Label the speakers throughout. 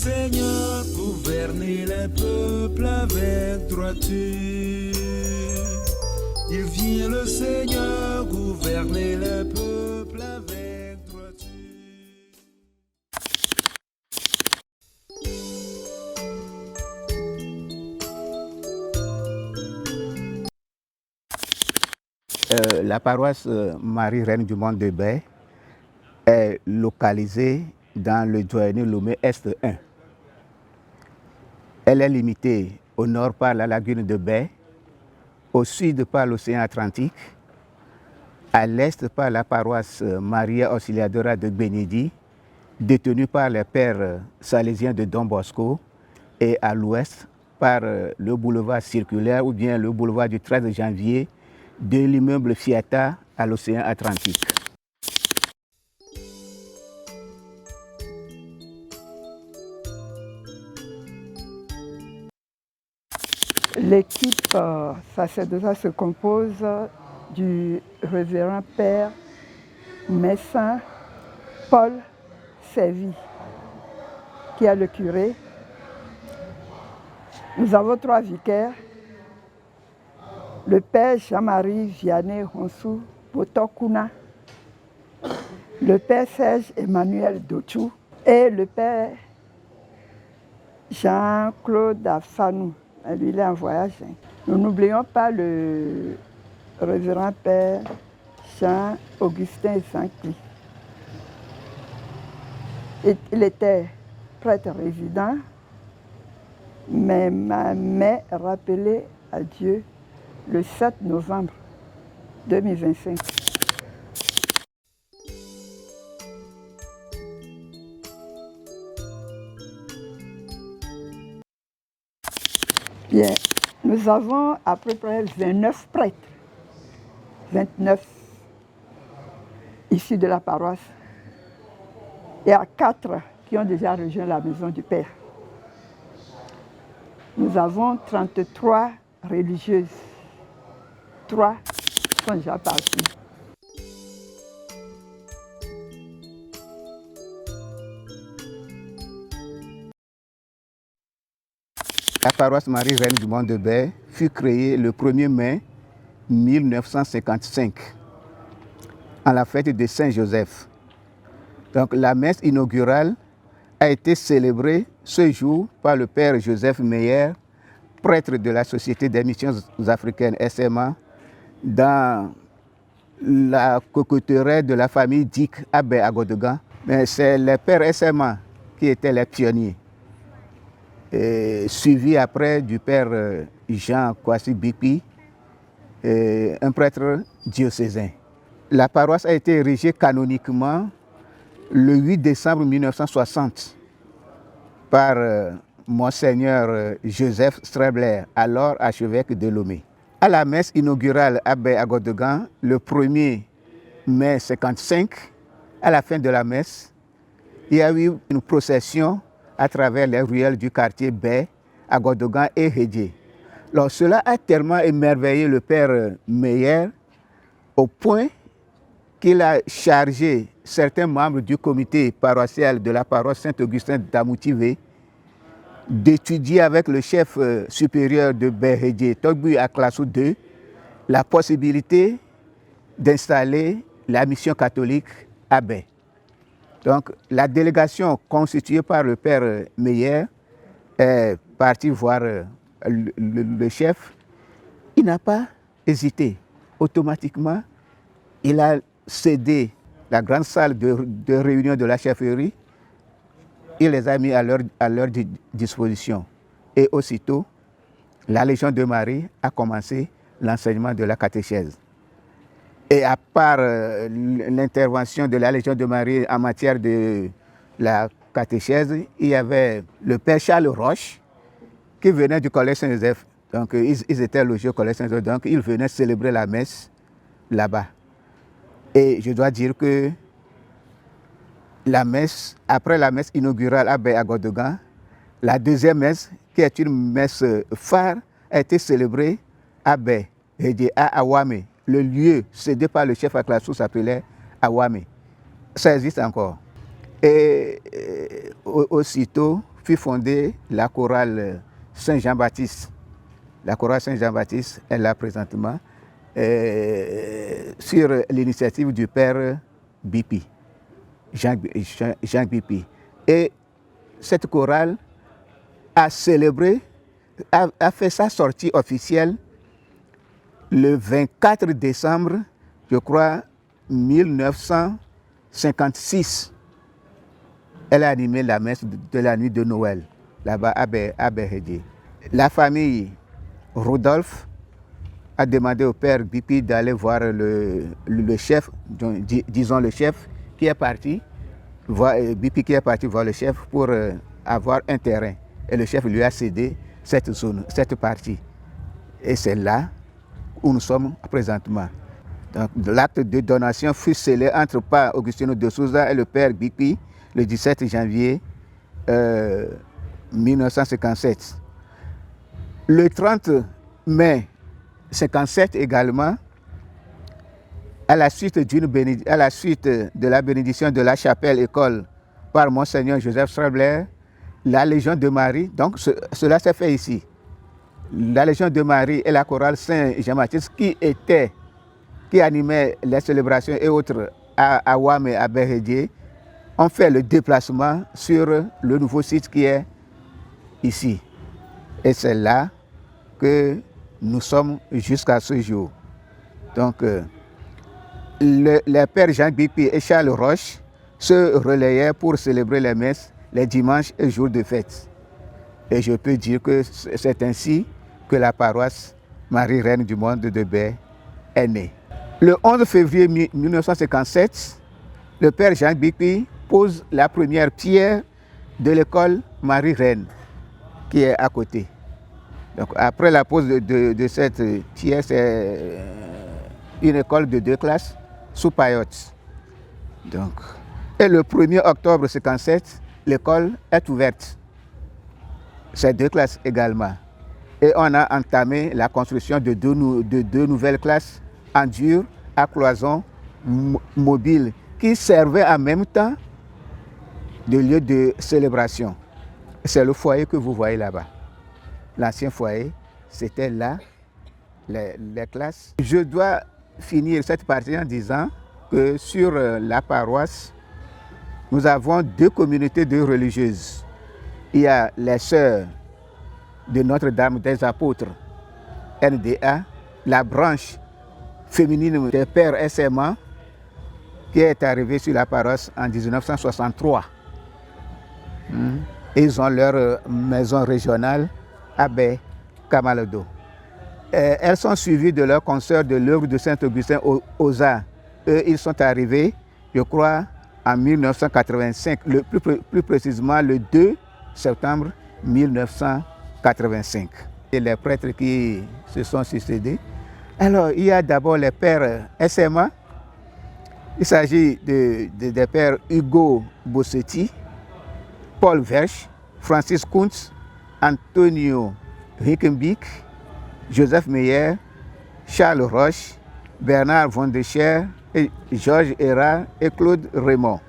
Speaker 1: Seigneur gouverner les peuples avec droiture. Il vient le Seigneur gouverner les peuples avec droiture.
Speaker 2: La paroisse Marie-Reine du Monde de Baie est localisée dans le Dioani Lomé Est 1. Elle est limitée au nord par la lagune de Baie, au sud par l'océan Atlantique, à l'est par la paroisse Maria Auxiliadora de Bénédi, détenue par les pères salésiens de Don Bosco, et à l'ouest par le boulevard circulaire ou bien le boulevard du 13 janvier de l'immeuble Fiata à l'océan Atlantique.
Speaker 3: L'équipe sacerdotale se compose du révérend père Messin Paul Sévy, qui est le curé. Nous avons 3 vicaires. Le père Jean-Marie Vianney Honsou Botokuna, le père Serge Emmanuel Dochou et le père Jean-Claude Afsanou. Lui, il est en voyage. Nous n'oublions pas le révérend père Jean-Augustin Sankli. Il était prêtre résident, mais ma mère rappelée à Dieu le 7 novembre 2025. Bien, nous avons à peu près 29 prêtres, 29 issus de la paroisse. Il y a 4 qui ont déjà rejoint la maison du Père. Nous avons 33 religieuses. 3 sont déjà partis.
Speaker 2: La paroisse Marie-Reine du Monde de Baie fut créée le 1er mai 1955, à la fête de Saint-Joseph. Donc la messe inaugurale a été célébrée ce jour par le père Joseph Meyer, prêtre de la Société des missions africaines SMA, dans la cocoterie de la famille Dick à Baie à Godegan. Mais c'est les pères SMA qui étaient les pionniers, suivi après du père Jean Kwasi Bipi, un prêtre diocésain. La paroisse a été érigée canoniquement le 8 décembre 1960 par Monseigneur Joseph Strebler, alors archevêque de Lomé. À la messe inaugurale à Baie à Godegan, le 1er mai 1955, à la fin de la messe, il y a eu une procession à travers les ruelles du quartier Baie à Godegan et Hédié. Alors, cela a tellement émerveillé le père Meyer au point qu'il a chargé certains membres du comité paroissial de la paroisse Saint-Augustin d'Amoutive d'étudier avec le chef supérieur de Baie-Hédié, Togbu Aklassou II, la possibilité d'installer la mission catholique à Baie. Donc, la délégation constituée par le père Meyer est partie voir le chef. Il n'a pas hésité. Automatiquement, il a cédé la grande salle de réunion de la chefferie. Il les a mis à leur disposition. Et aussitôt, la Légion de Marie a commencé l'enseignement de la catéchèse. Et à part l'intervention de la Légion de Marie en matière de la catéchèse, il y avait le père Charles Roche qui venait du Collège Saint-Joseph. Donc ils étaient logés au Collège Saint-Joseph, donc ils venaient célébrer la messe là-bas. Et je dois dire que la messe, après la messe inaugurale à Baie à Godegan, la deuxième messe, qui est une messe phare, a été célébrée à Baie, à Awame. Le lieu cédé par le chef Aklassou s'appelait Awame. Ça existe encore. Et aussitôt, fut fondée la chorale Saint-Jean-Baptiste. La chorale Saint-Jean-Baptiste est là présentement sur l'initiative du père Bipi, Jean Bipi. Et cette chorale a célébré, a fait sa sortie officielle le 24 décembre, je crois, 1956. Elle a animé la messe de la nuit de Noël, là-bas à Béhédié. La famille Rodolphe a demandé au père Bipi d'aller voir le chef, disons le chef qui est parti, Bipi qui est parti voir le chef pour avoir un terrain. Et le chef lui a cédé cette zone, cette partie. Et c'est là où nous sommes présentement. Donc, l'acte de donation fut scellé entre Père Augustino de Souza et le père Bipi le 17 janvier 1957. Le 30 mai 1957 également, à la suite de la bénédiction de la chapelle école par Monseigneur Joseph Strabler, la Légion de Marie, donc cela s'est fait ici. La Légion de Marie et la chorale Saint-Jean-Baptiste qui animaient les célébrations et autres à Ouam et à Béhédié, ont fait le déplacement sur le nouveau site qui est ici. Et c'est là que nous sommes jusqu'à ce jour. Donc, les pères Jean Bipi et Charles Roche se relayaient pour célébrer les messes les dimanches et jours de fête. Et je peux dire que c'est ainsi que la paroisse Marie-Reine du Monde de Baie est née. Le 11 février 1957, le père Jean Bipi pose la première pierre de l'école Marie-Reine qui est à côté. Donc, après la pose de cette pierre, c'est une école de 2 classes sous paillotes. Donc, et le 1er octobre 1957, l'école est ouverte. C'est 2 classes également. Et on a entamé la construction de deux nouvelles classes en dur à cloison mobile qui servaient en même temps de lieu de célébration. C'est le foyer que vous voyez là-bas. L'ancien foyer, c'était là, les classes. Je dois finir cette partie en disant que sur la paroisse, nous avons 2 communautés de religieuses. Il y a les sœurs de Notre-Dame des Apôtres, NDA, la branche féminine des Pères SMA, qui est arrivée sur la paroisse en 1963. Ils ont leur maison régionale à Baie, Camalodo. Elles sont suivies de leurs consoeurs de l'œuvre de Saint-Augustin aux Arts. Eux, ils sont arrivés, je crois, en 1985, plus précisément le 2 septembre 1985. Et les prêtres qui se sont succédés. Alors, il y a d'abord les pères SMA. Il s'agit des pères Hugo Bossetti, Paul Verche, Francis Kuntz, Antonio Hickenbeek, Joseph Meyer, Charles Roche, Bernard Von de Scher, Georges Hérard et Claude Raymond.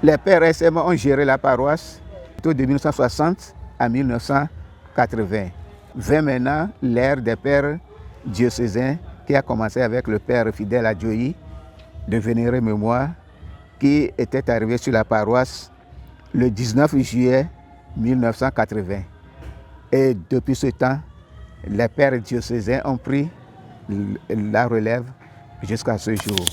Speaker 2: Les pères SMA ont géré la paroisse de 1960 à 1980. 20 maintenant l'ère des pères diocésains qui a commencé avec le père fidèle Adjoyi de Vénérée Mémoire qui était arrivé sur la paroisse le 19 juillet 1980. Et depuis ce temps, les pères diocésains ont pris la relève jusqu'à ce jour.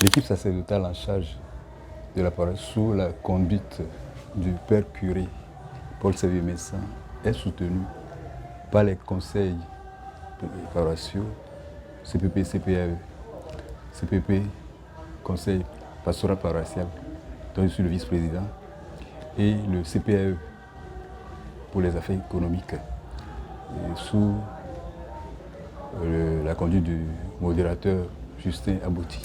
Speaker 4: L'équipe sacerdotale en charge de la paroisse sous la conduite du père curé Paul-Xavier Messin est soutenue par les conseils paroissiaux, CPP, CPAE, CPP, Conseil pastoral paroissial, dont je suis le vice-président, et le CPAE pour les affaires économiques, sous la conduite du modérateur Justin Abouti.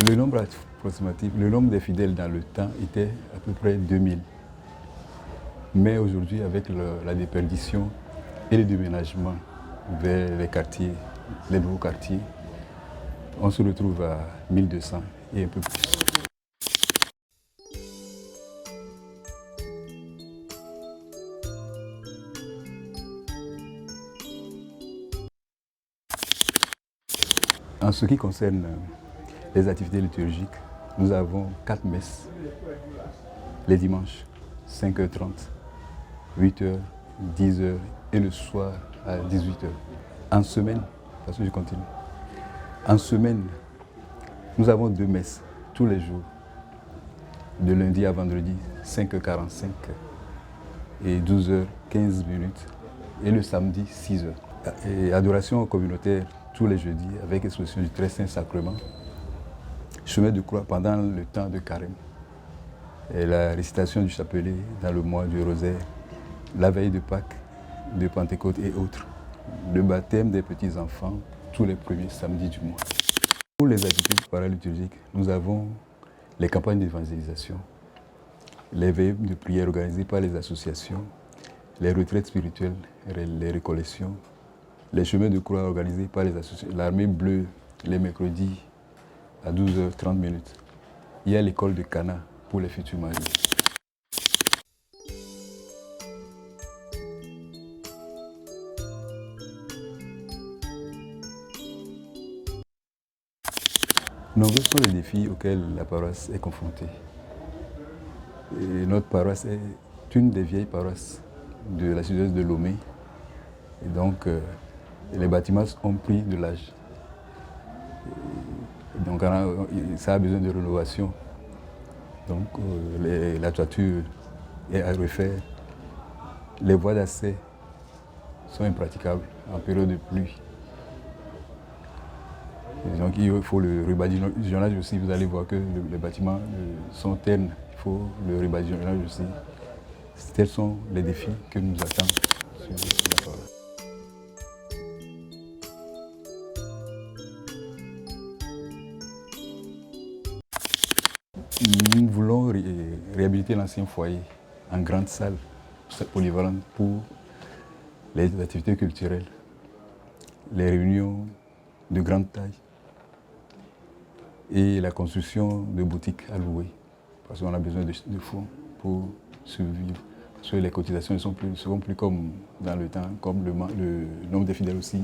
Speaker 4: Le nom nombre approximatif, le nombre des fidèles dans le temps était à peu près 2000. Mais aujourd'hui, avec la déperdition et le déménagement vers les quartiers, les nouveaux quartiers, on se retrouve à 1200 et un peu plus. En ce qui concerne les activités liturgiques, nous avons 4 messes les dimanches, 5h30, 8h, 10h et le soir à 18h. En semaine, parce que je continue, en semaine, nous avons 2 messes tous les jours, de lundi à vendredi, 5h45 et 12h15 et le samedi, 6h. Et adoration communautaire tous les jeudis avec exposition du Très Saint Sacrement, chemin de croix pendant le temps de carême, et la récitation du chapelet dans le mois du rosaire, la veille de Pâques, de Pentecôte et autres, le baptême des petits-enfants tous les premiers samedis du mois. Pour les activités paraliturgiques, nous avons les campagnes d'évangélisation, les veillées de prière organisées par les associations, les retraites spirituelles, les récollections, les chemins de croix organisés par les associations, l'armée bleue les mercredis à 12h30. Il y a l'école de Cana pour les futurs mariés. Nombreux sont les défis auxquels la paroisse est confrontée. Et notre paroisse est une des vieilles paroisses de la diocèse de Lomé. Et donc, les bâtiments ont pris de l'âge. Donc, ça a besoin de rénovation. Donc, la toiture est à refaire. Les voies d'accès sont impraticables en période de pluie. Et donc, il faut le rebadigeonnage aussi. Vous allez voir que les bâtiments sont ternes. Il faut le rebadigeonnage aussi. Tels sont les défis que nous attendons sur la paroisse. Nous voulons réhabiliter l'ancien foyer en grande salle polyvalente pour les activités culturelles, les réunions de grande taille et la construction de boutiques à louer, parce qu'on a besoin de fonds pour survivre. Parce que les cotisations ne seront plus comme dans le temps, comme le nombre de fidèles aussi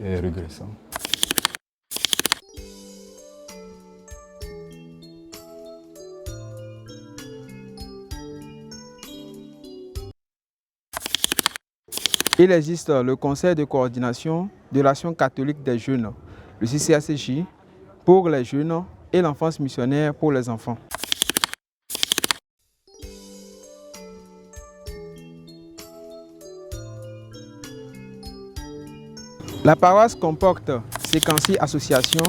Speaker 4: est régressant.
Speaker 5: Il existe le Conseil de coordination de l'Action catholique des jeunes, le CCACJ, pour les jeunes et l'enfance missionnaire pour les enfants. La paroisse comporte 56 associations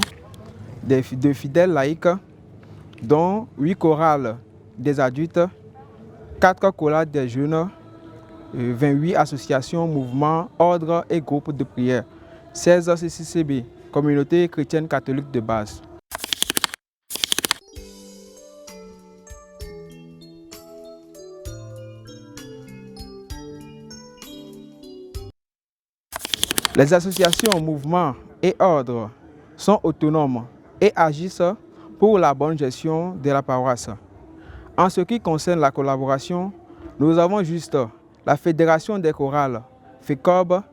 Speaker 5: de fidèles laïcs, dont 8 chorales des adultes, 4 chorales des jeunes, 28 associations, mouvements, ordres et groupes de prière, 16 CCCB, communauté chrétienne catholique de base. Les associations, mouvements et ordres sont autonomes et agissent pour la bonne gestion de la paroisse. En ce qui concerne la collaboration, nous avons juste la Fédération des chorales, FECOB,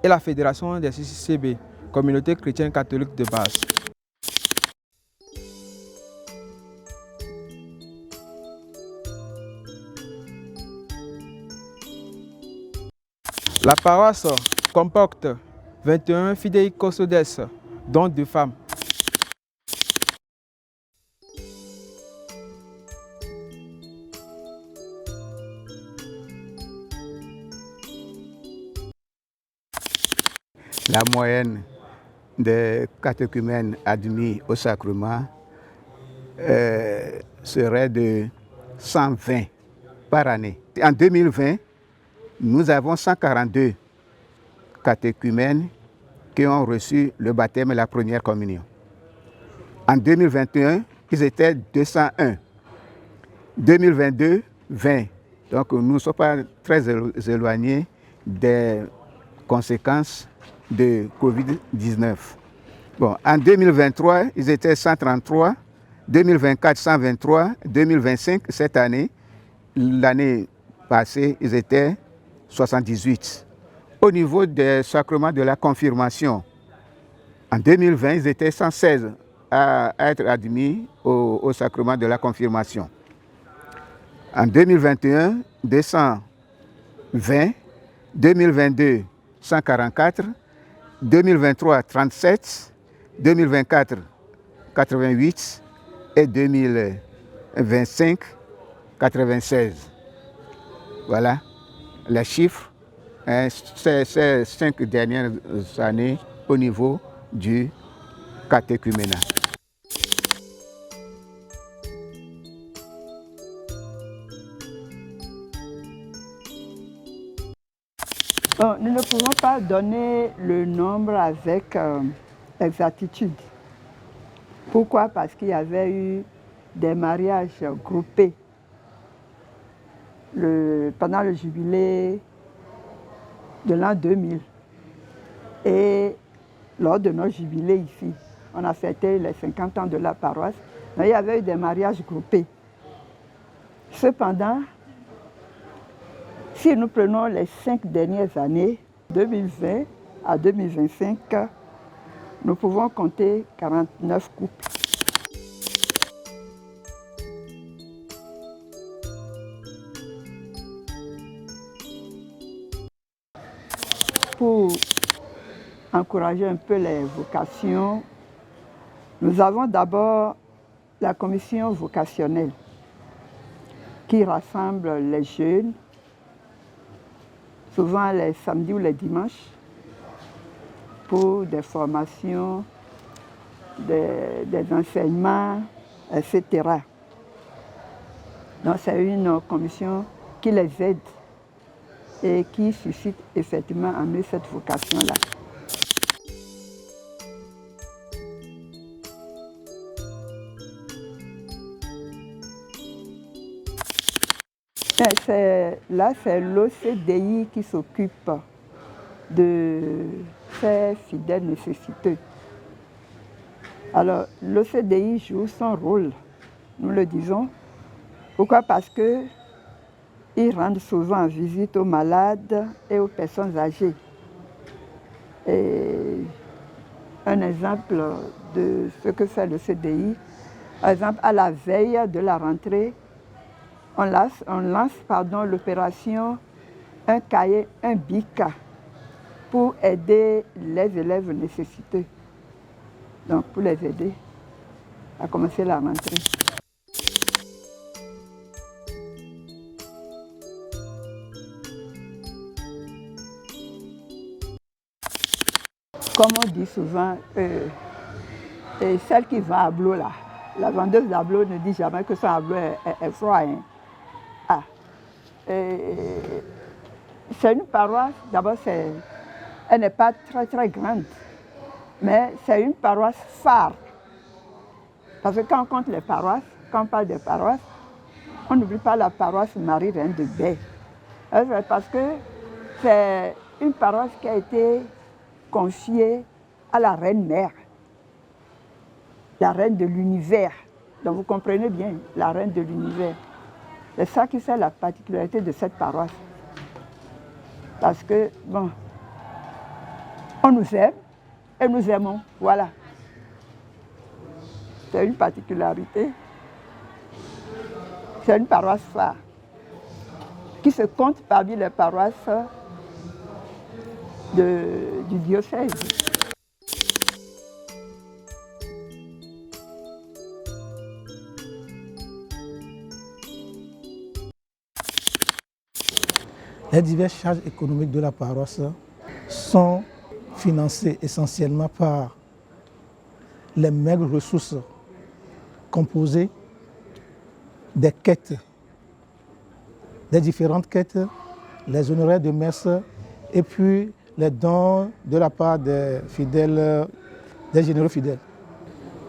Speaker 5: et la Fédération des CCCB, Communauté chrétienne catholique de base. La paroisse comporte 21 fidei custodes, dont 2 femmes.
Speaker 2: La moyenne des catéchumènes admis au sacrement serait de 120 par année. En 2020, nous avons 142 catéchumènes qui ont reçu le baptême et la première communion. En 2021, ils étaient 201. 2022, 20. Donc nous ne sommes pas très éloignés des conséquences de Covid-19. Bon, en 2023, ils étaient 133, 2024, 123, 2025, cette année, l'année passée, ils étaient 78. Au niveau des sacrements de la confirmation, en 2020, ils étaient 116 à être admis au sacrement de la confirmation. En 2021, 220, 2022, 144, 2023, 37, 2024, 88 et 2025, 96. Voilà les chiffres ces 5 dernières années au niveau du catéchuménat.
Speaker 3: Bon, nous ne pouvons pas donner le nombre avec exactitude. Pourquoi? Parce qu'il y avait eu des mariages groupés pendant le jubilé de l'an 2000. Et lors de notre jubilé ici, on a fêté les 50 ans de la paroisse, mais il y avait eu des mariages groupés. Cependant, si nous prenons les 5 dernières années, 2020 à 2025, nous pouvons compter 49 couples. Pour encourager un peu les vocations, nous avons d'abord la commission vocationnelle qui rassemble les jeunes, souvent les samedis ou les dimanches, pour des formations, des enseignements, etc. Donc c'est une commission qui les aide et qui suscite effectivement en eux cette vocation-là. Là, c'est l'OCDI qui s'occupe de ces fidèles nécessiteux. Alors, l'OCDI joue son rôle, nous le disons. Pourquoi? Parce qu'ils rendent souvent visite aux malades et aux personnes âgées. Et un exemple de ce que fait l'OCDI, par exemple, à la veille de la rentrée, on lance l'opération Un cahier, un bic pour aider les élèves nécessiteux. Donc, pour les aider à commencer la rentrée. Comme on dit souvent, celle qui vend à Blo, là, la vendeuse d'Ablo ne dit jamais que son Ablo est froid. Hein. Ah. C'est une paroisse, d'abord, elle n'est pas très très grande, mais c'est une paroisse phare. Parce que quand on compte les paroisses, quand on parle des paroisses, on n'oublie pas la paroisse Marie-Reine de Baie. Parce que c'est une paroisse qui a été confiée à la Reine-Mère, la Reine de l'Univers. Donc vous comprenez bien, la Reine de l'Univers. C'est ça qui fait la particularité de cette paroisse. Parce que, bon, on nous aime et nous aimons, voilà. C'est une particularité. C'est une paroisse phare qui se compte parmi les paroisses du diocèse.
Speaker 6: Les diverses charges économiques de la paroisse sont financées essentiellement par les maigres ressources composées des quêtes, des différentes quêtes, les honoraires de messe et puis les dons de la part des fidèles, des généreux fidèles.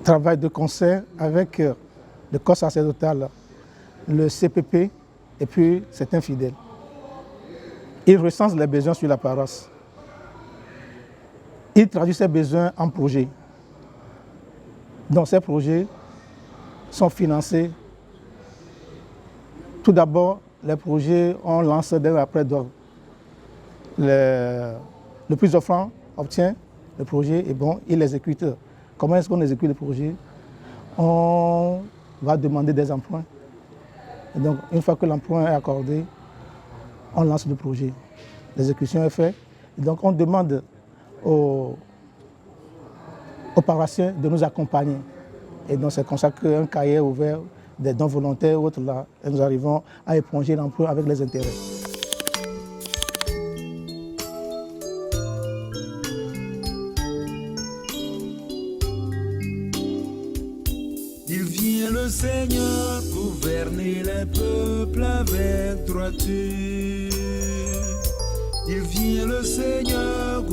Speaker 6: travaille de concert avec le corps sacerdotal, le CPP et puis certains fidèles. Il recense les besoins sur la paroisse. Il traduit ces besoins en projets. Donc ces projets sont financés. Tout d'abord, les projets, on lance d'un après d'autres. Le plus offrant obtient le projet et bon, il l'exécute. Comment est-ce qu'on exécute le projet? On va demander des emprunts. Et donc, une fois que l'emprunt est accordé, on lance le projet. L'exécution est faite. Et donc, on demande aux paroissiens de nous accompagner. Et donc, c'est comme ça qu'un cahier est ouvert, des dons volontaires, autres là, et nous arrivons à éponger l'emprunt avec les intérêts.
Speaker 1: Il vient le Seigneur gouverner les peuples avec droiture. Il vient le Seigneur